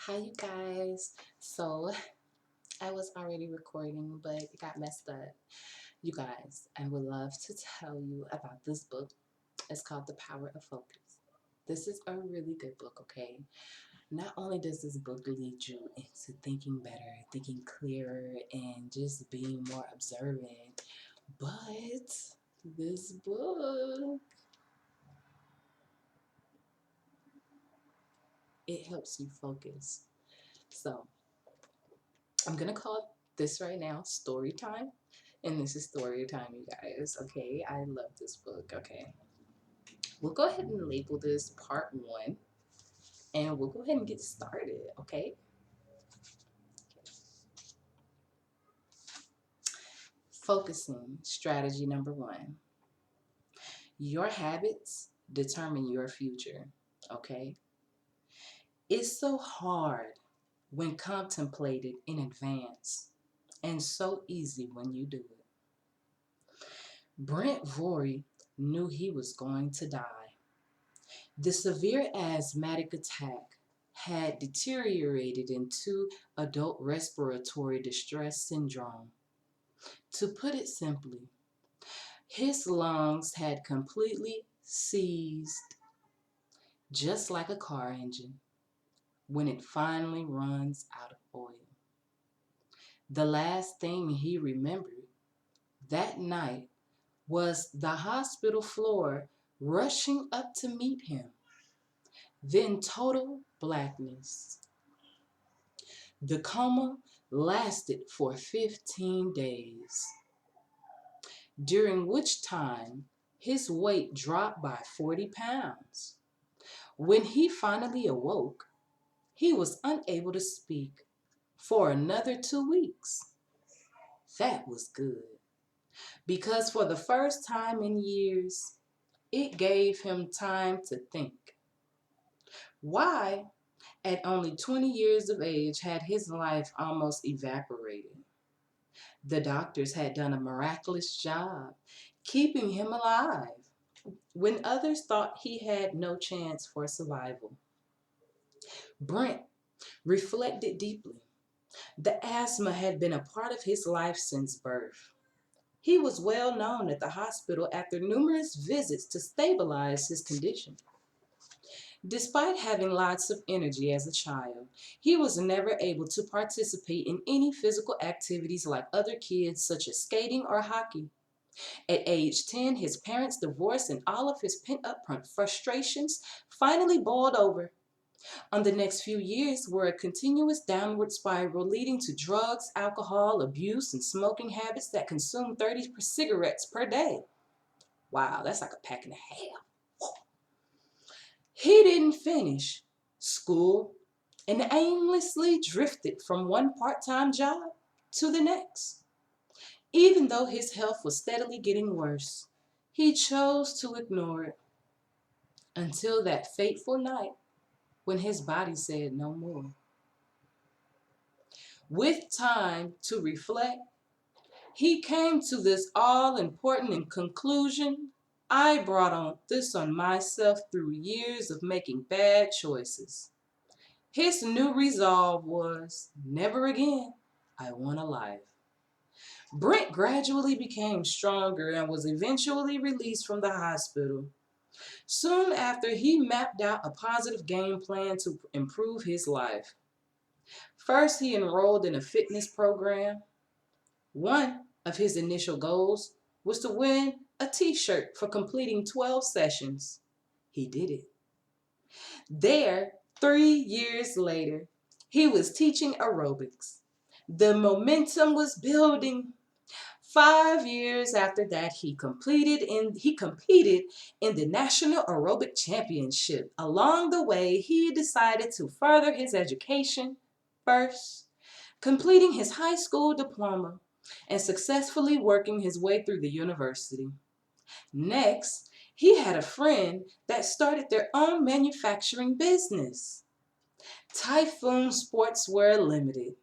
Hi, you guys. So, I was already recording, but it got messed up. You guys, I would love to tell you about this book. It's called The Power of Focus. This is a really good book, okay? Not only does this book lead you into thinking better, thinking clearer, and just being more observant, but this book, it helps you focus. So, I'm gonna call this right now story time. And this is story time, you guys. Okay, I love this book. Okay, we'll go ahead and label this part one and we'll go ahead and get started. Okay, focusing strategy number one, your habits determine your future. Okay, it's so hard when contemplated in advance and so easy when you do it. Brent Vory knew he was going to die. The severe asthmatic attack had deteriorated into adult respiratory distress syndrome. To put it simply, his lungs had completely seized, just like a car engine when it finally runs out of oil. The last thing he remembered that night was the hospital floor rushing up to meet him, then total blackness. The coma lasted for 15 days, during which time his weight dropped by 40 pounds. When he finally awoke, he was unable to speak for another 2 weeks. That was good, because for the first time in years, it gave him time to think. Why, at only 20 years of age, had his life almost evaporated? The doctors had done a miraculous job keeping him alive when others thought he had no chance for survival. Brent reflected deeply. The asthma had been a part of his life since birth. He was well known at the hospital after numerous visits to stabilize his condition. Despite having lots of energy as a child, he was never able to participate in any physical activities like other kids, such as skating or hockey. At age 10, his parents divorced and all of his pent-up frustrations finally boiled over. On the next few years were a continuous downward spiral leading to drugs, alcohol, abuse, and smoking habits that consumed 30 cigarettes per day. Wow, that's like a pack and a half. He didn't finish school and aimlessly drifted from one part-time job to the next. Even though his health was steadily getting worse, he chose to ignore it until that fateful night when his body said no more. With time to reflect, he came to this all-important conclusion: I brought on this on myself through years of making bad choices. His new resolve was, never again, I want a life. Brent gradually became stronger and was eventually released from the hospital. Soon after, he mapped out a positive game plan to improve his life. First, he enrolled in a fitness program. One of his initial goals was to win a t-shirt for completing 12 sessions. He did it. There, 3 years later, he was teaching aerobics. The momentum was building. 5 years after that, he competed in the National Aerobic Championship. Along the way, he decided to further his education first, completing his high school diploma and successfully working his way through the university. Next, he had a friend that started their own manufacturing business, Typhoon Sportswear Limited,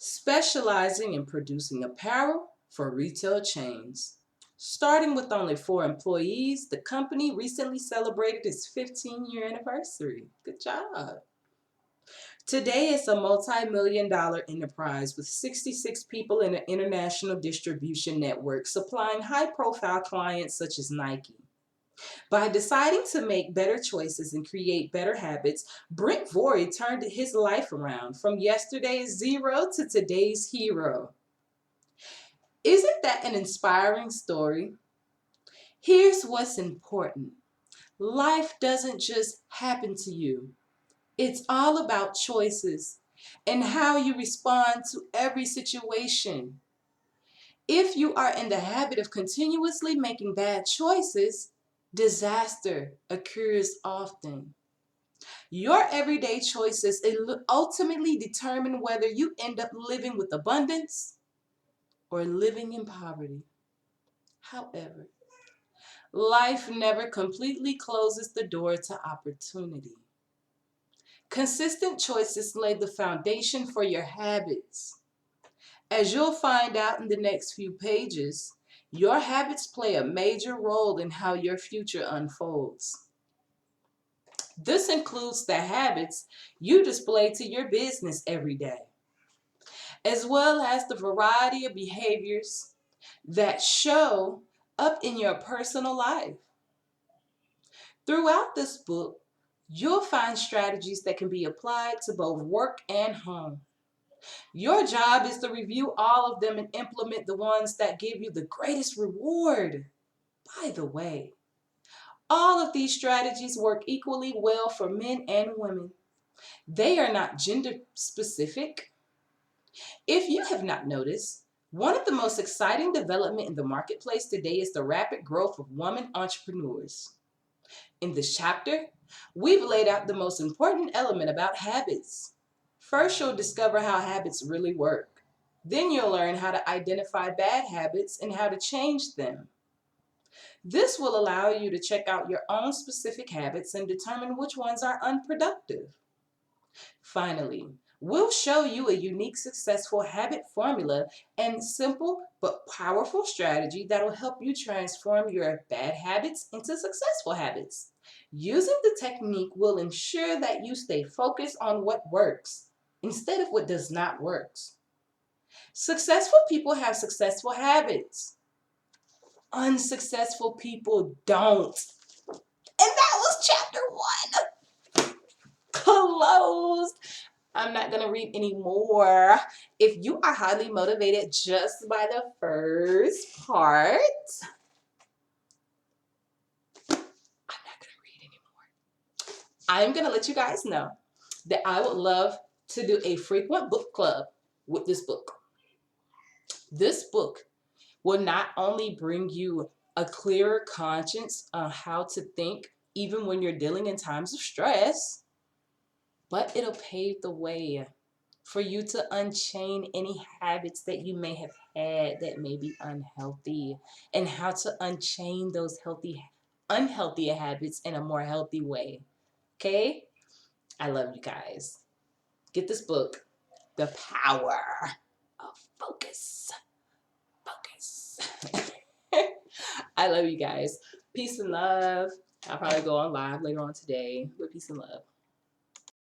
specializing in producing apparel for retail chains. Starting with only 4 employees, the company recently celebrated its 15-year anniversary. Good job. Today, it's a multi-million-dollar enterprise with 66 people in an international distribution network supplying high-profile clients such as Nike. By deciding to make better choices and create better habits, Brent Vory turned his life around from yesterday's zero to today's hero. Isn't that an inspiring story? Here's what's important. Life doesn't just happen to you. It's all about choices and how you respond to every situation. If you are in the habit of continuously making bad choices, disaster occurs often. Your everyday choices ultimately determine whether you end up living with abundance or living in poverty. However, life never completely closes the door to opportunity. Consistent choices lay the foundation for your habits. As you'll find out in the next few pages, your habits play a major role in how your future unfolds. This includes the habits you display to your business every day, as well as the variety of behaviors that show up in your personal life. Throughout this book, you'll find strategies that can be applied to both work and home. Your job is to review all of them and implement the ones that give you the greatest reward. By the way, all of these strategies work equally well for men and women. They are not gender specific. If you have not noticed, one of the most exciting developments in the marketplace today is the rapid growth of women entrepreneurs. In this chapter, we've laid out the most important element about habits. First, you'll discover how habits really work. Then you'll learn how to identify bad habits and how to change them. This will allow you to check out your own specific habits and determine which ones are unproductive. Finally, we'll show you a unique successful habit formula and simple but powerful strategy that will help you transform your bad habits into successful habits. Using the technique will ensure that you stay focused on what works instead of what does not work. Successful people have successful habits. Unsuccessful people don't. And that was chapter 1. Closed. I'm not going to read any more. If you are highly motivated just by the first part, I'm not going to read anymore. I'm going to let you guys know that I would love to do a frequent book club with this book. This book will not only bring you a clearer conscience on how to think even when you're dealing in times of stress, but it'll pave the way for you to unchain any habits that you may have had that may be unhealthy, and how to unchain those unhealthy habits in a more healthy way. Okay? I love you guys. Get this book, The Power of Focus. Focus. I love you guys. Peace and love. I'll probably go on live later on today, but peace and love.